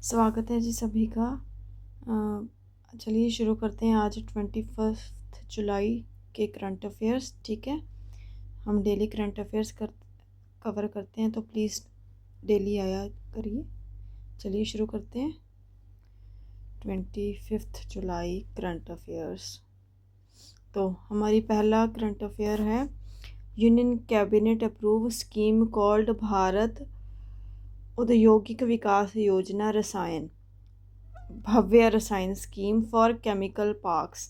स्वागत है जी सभी का। चलिए शुरू करते हैं आज 21 जुलाई के करंट अफेयर्स। ठीक है, हम डेली करंट अफेयर्स कवर करते हैं, तो प्लीज़ डेली आया करिए। चलिए शुरू करते हैं 25 जुलाई करंट अफेयर्स। तो हमारी पहला करंट अफेयर है, union cabinet approve scheme called Bharat औद्योगिक विकास योजना रसायन भव्य रसायन scheme for chemical parks.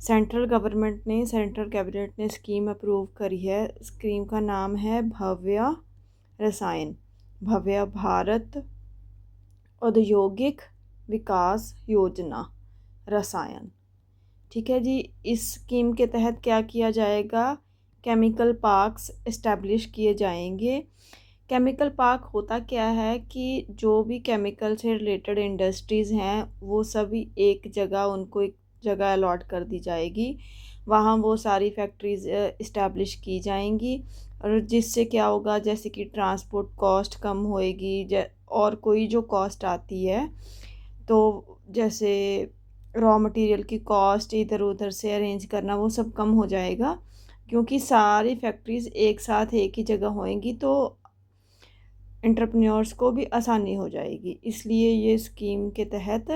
Central cabinet ने स्कीम अप्रूव करी है। स्कीम का नाम है भव्य रसायन, भव्य भारत औद्योगिक विकास योजना रसायन। ठीक है जी, इस स्कीम के तहत क्या किया जाएगा, केमिकल पार्क्स इस्टेब्लिश किए जाएंगे। केमिकल पार्क होता क्या है कि जो भी केमिकल से रिलेटेड इंडस्ट्रीज़ हैं वो सभी एक जगह, उनको एक जगह अलॉट कर दी जाएगी, वहाँ वो सारी फैक्ट्रीज इस्टेब्लिश की जाएंगी। और जिससे क्या होगा, जैसे कि ट्रांसपोर्ट कॉस्ट कम होएगी और कोई जो कॉस्ट आती है, तो जैसे रॉ मटेरियल की कॉस्ट इधर उधर से अरेंज करना, वो सब कम हो जाएगा, क्योंकि सारी फैक्ट्रीज़ एक साथ एक ही जगह होएंगी तो एंटरप्रेन्योर्स को भी आसानी हो जाएगी। इसलिए ये स्कीम के तहत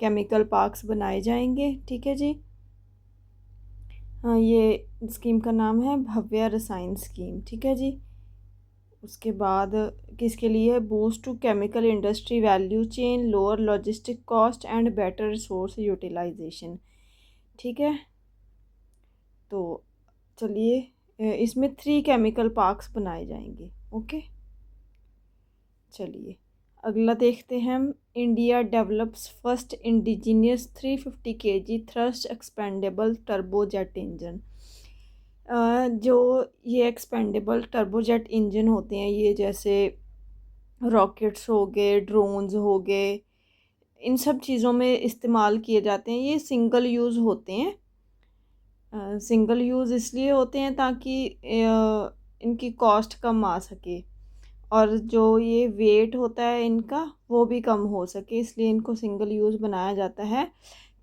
केमिकल पार्क्स बनाए जाएंगे। ठीक है जी, हाँ, ये स्कीम का नाम है भव्य रसायन स्कीम। ठीक है जी, उसके बाद किसके लिए, boost to chemical industry value chain, lower logistic cost and better resource utilization. ठीक है, तो चलिए इसमें 3 केमिकल पार्क्स बनाए जाएंगे। ओके, चलिए अगला देखते हैं हम। India develops first indigenous 350 kg thrust expendable turbojet engine. जो ये एक्सपेंडेबल टर्बोजेट इंजन होते हैं, ये जैसे रॉकेट्स हो गए, ड्रोन्स हो गए, इन सब चीज़ों में इस्तेमाल किए जाते हैं। ये सिंगल यूज़ होते हैं। सिंगल यूज़ इसलिए होते हैं ताकि इनकी कॉस्ट कम आ सके, और जो ये वेट होता है इनका वो भी कम हो सके, इसलिए इनको सिंगल यूज़ बनाया जाता है।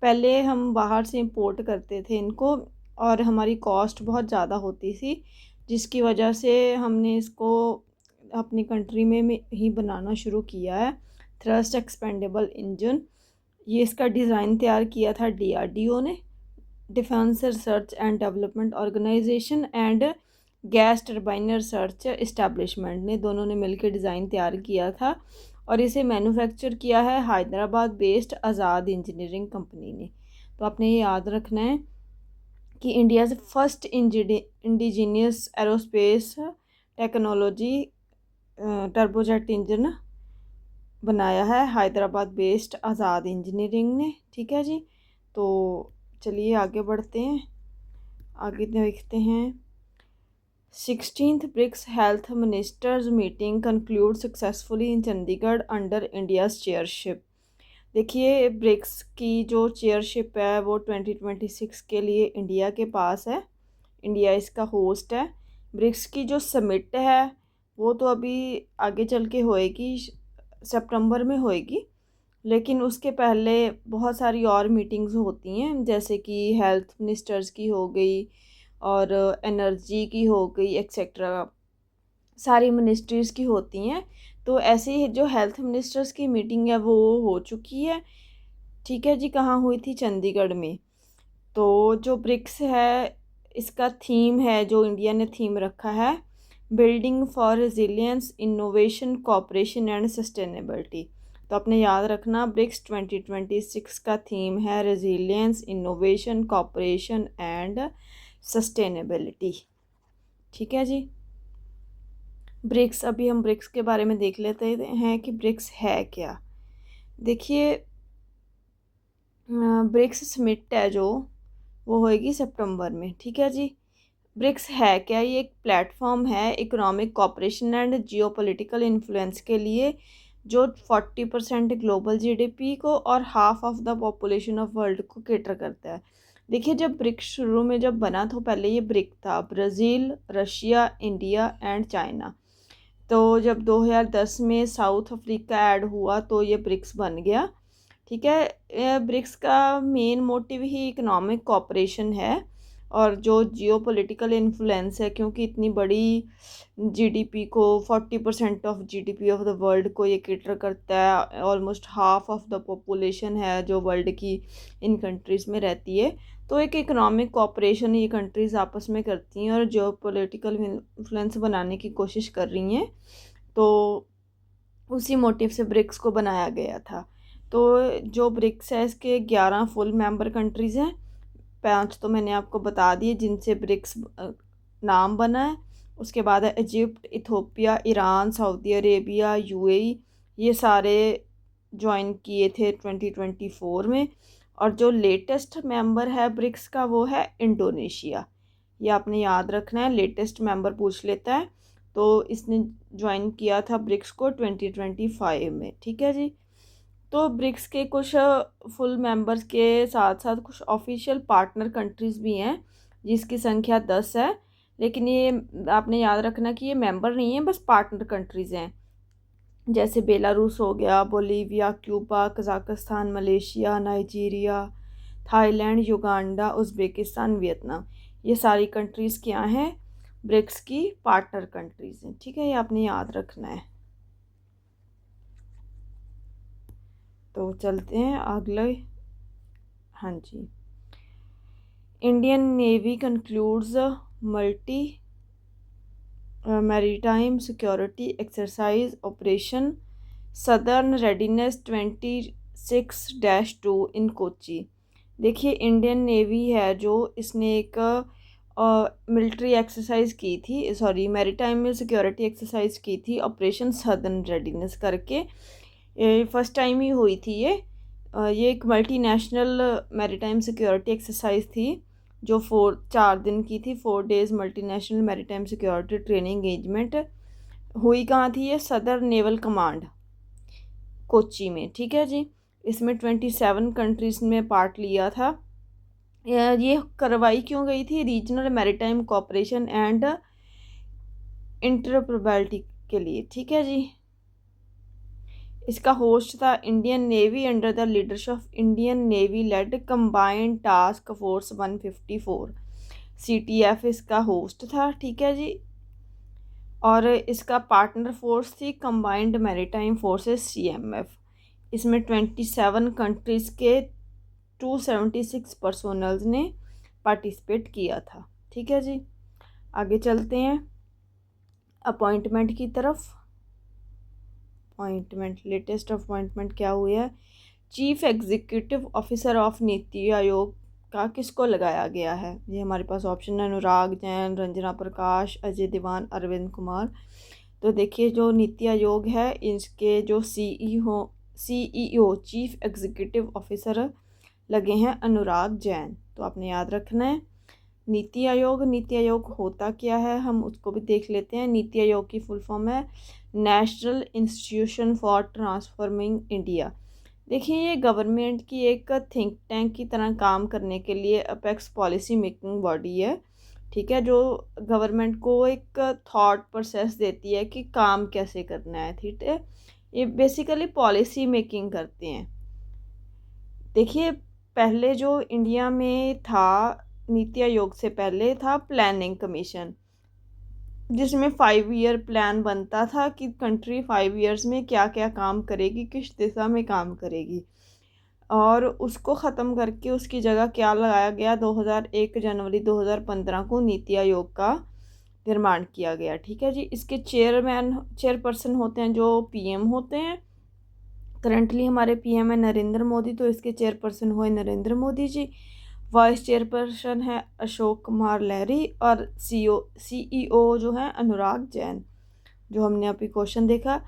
पहले हम बाहर से इंपोर्ट करते थे इनको, और हमारी कॉस्ट बहुत ज़्यादा होती थी, जिसकी वजह से हमने इसको अपनी कंट्री में ही बनाना शुरू किया है। थ्रस्ट एक्सपेंडेबल इंजन, ये इसका डिज़ाइन तैयार किया था DRDO ने, defence research and development organisation, and gas turbine research establishment ने, दोनों ने मिलकर डिज़ाइन तैयार किया था, और इसे मैन्युफैक्चर किया है हैदराबाद बेस्ड आज़ाद इंजीनियरिंग कंपनी ने। तो आपने ये याद रखना है कि इंडिया से first indigenous aerospace technology turbojet engine बनाया है हैदराबाद बेस्ड आज़ाद इंजीनियरिंग ने। ठीक है जी, तो चलिए आगे बढ़ते हैं। आगे देखते हैं, 16th BRICS health ministers meeting concluded successfully in Chandigarh under India's chairship. देखिए, ब्रिक्स की जो चेयरशिप है वो 2026 के लिए इंडिया के पास है, इंडिया इसका होस्ट है। ब्रिक्स की जो समिट है वो तो अभी आगे चल के होएगी, सितंबर में होएगी, लेकिन उसके पहले बहुत सारी और मीटिंग्स होती हैं, जैसे कि हेल्थ मिनिस्टर्स की हो गई और एनर्जी की हो गई, एक्सेट्रा सारी मिनिस्ट्रीज़ की होती हैं। तो ऐसे ही जो हेल्थ मिनिस्टर्स की मीटिंग है वो हो चुकी है। ठीक है जी, कहाँ हुई थी, चंडीगढ़ में। तो जो ब्रिक्स है, इसका थीम है, जो इंडिया ने थीम रखा है, building for resilience, innovation, cooperation and sustainability. तो आपने याद रखना, ब्रिक्स 2026 का थीम है resilience, innovation, cooperation and sustainability. ठीक है जी, ब्रिक्स, अभी हम ब्रिक्स के बारे में देख लेते हैं कि ब्रिक्स है क्या। देखिए, ब्रिक्स समिट है जो, वो होएगी सितंबर में। ठीक है जी, ब्रिक्स है क्या, ये एक प्लेटफॉर्म है economic cooperation and geopolitical influence के लिए, जो 40% ग्लोबल GDP को और half of the population of world को केटर करता है। देखिए, जब ब्रिक्स शुरू में जब बना तो पहले ये ब्रिक था, Brazil, Russia, India and China. तो जब 2010 में साउथ अफ्रीका ऐड हुआ तो ये ब्रिक्स बन गया। ठीक है, ब्रिक्स का मेन मोटिव ही इकोनॉमिक कोऑपरेशन है और जो जियोपॉलिटिकल इन्फ्लुएंस है, क्योंकि इतनी बड़ी जीडीपी को 40% of GDP of the world को ये केटर करता है। Almost half of the population है जो वर्ल्ड की इन कंट्रीज़ में रहती है। तो एक इकोनॉमिक कोऑपरेशन ये कंट्रीज़ आपस में करती हैं और जियोपॉलिटिकल इन्फ्लुएंस बनाने की कोशिश कर रही हैं। तो उसी मोटिव से ब्रिक्स को बनाया गया था। तो जो ब्रिक्स है इसके 11 फुल मेंबर कंट्रीज़ हैं। 5 तो मैंने आपको बता दिए जिनसे ब्रिक्स नाम बना है। उसके बाद है Egypt, Ethiopia, Iran, Saudi Arabia, UAE. ये सारे ज्वाइन किए थे 2024 में। और जो लेटेस्ट मेंबर है ब्रिक्स का वो है इंडोनेशिया। ये आपने याद रखना है, लेटेस्ट मेंबर पूछ लेता है। तो इसने ज्वाइन किया था ब्रिक्स को 2025 में। ठीक है जी। तो ब्रिक्स के कुछ फुल मेंबर्स के साथ साथ कुछ ऑफिशियल पार्टनर कंट्रीज़ भी हैं जिसकी संख्या 10 है। लेकिन ये आपने याद रखना कि ये मेंबर नहीं है, बस पार्टनर कंट्रीज़ हैं। जैसे बेलारूस हो गया, Bolivia, Cuba, Kazakhstan, Malaysia, Nigeria, Thailand, Uganda, Uzbekistan, Vietnam. ये सारी कंट्रीज़ क्या हैं? ब्रिक्स की पार्टनर कंट्रीज़ हैं। ठीक है, ये आपने याद रखना है। तो चलते हैं अगले। हाँ जी। Indian Navy concludes multi maritime security exercise operation southern readiness 26-2 in Kochi. देखिए, इंडियन नेवी है जो इसने एक मिलिट्री एक्सरसाइज की थी, सॉरी मैरीटाइम में सिक्योरिटी एक्सरसाइज की थी ऑपरेशन सदर्न रेडीनेस करके। फर्स्ट टाइम ही हुई थी ये एक मल्टीनेशनल मैरीटाइम सिक्योरिटी एक्सरसाइज थी जो 4 दिन की थी। 4 days multinational maritime security training engagement हुई। कहाँ थी ये? सदर नेवल कमांड, कोच्चि में। ठीक है जी। इसमें 27 कंट्रीज़ में पार्ट लिया था। ये करवाई क्यों गई थी? Regional maritime cooperation and interoperability के लिए। ठीक है जी। इसका होस्ट था Indian navy under the leadership of Indian navy led combined task force 154। CTF इसका होस्ट था। ठीक है जी। और इसका पार्टनर फोर्स थी कंबाइंड मैरीटाइम फोर्सेस CMF। इसमें 27 कंट्रीज़ के 276 पर्सोनल्स ने पार्टिसिपेट किया था। ठीक है जी। आगे चलते हैं अपॉइंटमेंट की तरफ। अपॉइंटमेंट, लेटेस्ट अपॉइंटमेंट क्या हुई है? Chief executive officer of NITI Aayog का किसको लगाया गया है? ये हमारे पास ऑप्शन है अनुराग जैन, रंजना प्रकाश, अजय दीवान, अरविंद कुमार। तो देखिए, जो नीति आयोग है इसके जो CEO चीफ एग्जीक्यूटिव ऑफिसर लगे हैं अनुराग जैन। तो आपने याद रखना है। नीति आयोग होता क्या है हम उसको भी देख लेते हैं। नीति आयोग की फुल फॉर्म है national institution for transforming India. देखिए, ये गवर्नमेंट की एक थिंक टैंक की तरह काम करने के लिए अपेक्स पॉलिसी मेकिंग बॉडी है। ठीक है, जो गवर्नमेंट को एक थॉट प्रोसेस देती है कि काम कैसे करना है। ठीक है, ये बेसिकली पॉलिसी मेकिंग करते हैं। देखिए, पहले जो इंडिया में था नीति आयोग से पहले था प्लानिंग कमीशन, जिसमें 5 ईयर प्लान बनता था कि कंट्री 5 ईयर्स में क्या क्या काम करेगी, किस दिशा में काम करेगी। और उसको ख़त्म करके उसकी जगह क्या लगाया गया? 2001 जनवरी 2015 को नीति आयोग का निर्माण किया गया। ठीक है जी। इसके चेयरपर्सन होते हैं जो PM होते हैं। करंटली हमारे PM है नरेंद्र मोदी, तो इसके चेयरपर्सन हुए नरेंद्र मोदी जी। वाइस चेयरपर्सन है अशोक कुमार लहरी और CEO जो है अनुराग जैन, जो हमने अभी क्वेश्चन देखा।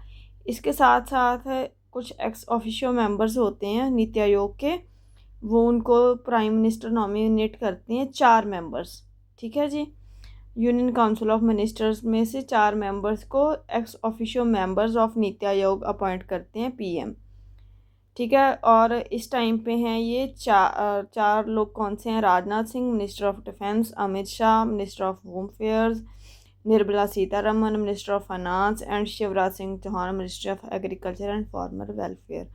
इसके साथ साथ है कुछ एक्स ऑफिशियो मेंबर्स होते हैं नीति आयोग के, वो उनको प्राइम मिनिस्टर नॉमिनेट करते हैं 4 मेंबर्स। ठीक है जी। यूनियन काउंसिल ऑफ मिनिस्टर्स में से 4 मेंबर्स को ex officio members of NITI Aayog appoint करते हैं PM। ठीक है। और इस टाइम पे हैं ये 4 लोग कौन से हैं? Rajnath Singh minister of defence, Amit Shah minister of home affairs, Nirmala Sitharaman minister of finance and Shivraj Singh Chouhan minister of agriculture and farmer welfare.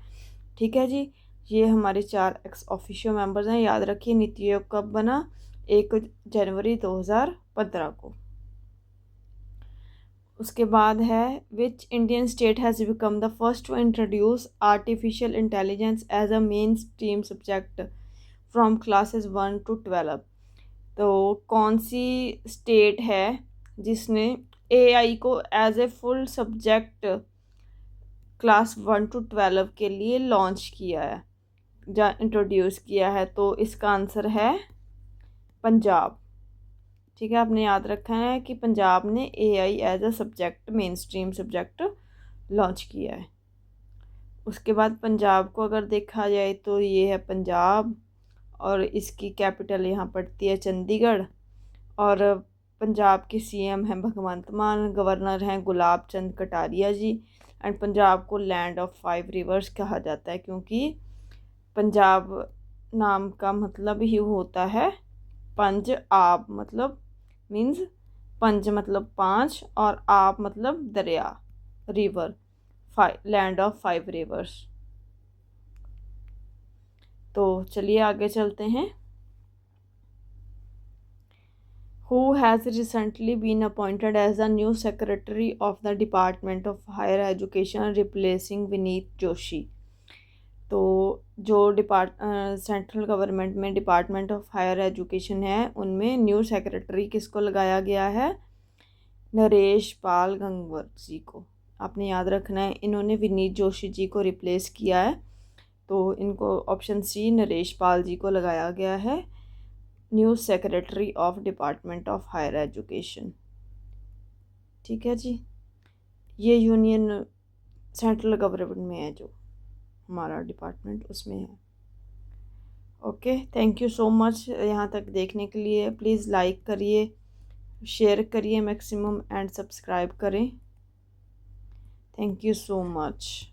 ठीक है जी, ये हमारे 4 एक्स ऑफिशियो मेंबर्स हैं। याद रखिए नीति आयोग कब बना, 1 जनवरी 2015 को। उसके बाद है which Indian state has become the first to introduce artificial intelligence as a mainstream subject from classes 1 to 12। तो कौन सी स्टेट है जिसने एआई को as a full subject class 1 to 12 के लिए लॉन्च किया है, या इंट्रोड्यूस किया है? तो इसका आंसर है पंजाब। ठीक है, आपने याद रखा है कि पंजाब ने AI as a subject mainstream subject launch किया है। उसके बाद पंजाब को अगर देखा जाए तो ये है पंजाब, और इसकी कैपिटल यहाँ पड़ती है चंडीगढ़, और पंजाब के सीएम हैं भगवंत मान, गवर्नर हैं गुलाब चंद कटारिया जी। एंड पंजाब को लैंड ऑफ 5 रिवर्स कहा जाता है, क्योंकि पंजाब नाम का मतलब ही होता है पंज आब, मतलब मीन्स पंज मतलब 5 और आब मतलब दरिया, रिवर, लैंड ऑफ 5 रिवर्स। तो चलिए आगे चलते हैं। Who has recently been appointed as the new secretary of the Department of Higher Education, replacing Vineet Joshi? तो जो सेंट्रल गवर्नमेंट में डिपार्टमेंट ऑफ हायर एजुकेशन है, उनमें न्यू सेक्रेटरी किसको लगाया गया है? नरेश पाल गंगवार जी को। आपने याद रखना है, इन्होंने विनीत जोशी जी को रिप्लेस किया है, तो इनको ऑप्शन सी नरेश पाल जी को लगाया गया है new secretary of department of higher education. ठीक है जी, ये यूनियन सेंट्रल गवर्नमेंट में है, जो हमारा डिपार्टमेंट उसमें है। Okay, thank you so much यहाँ तक देखने के लिए। प्लीज़ लाइक करिए, शेयर करिए मैक्सिमम, एंड सब्सक्राइब करें। Thank you so much.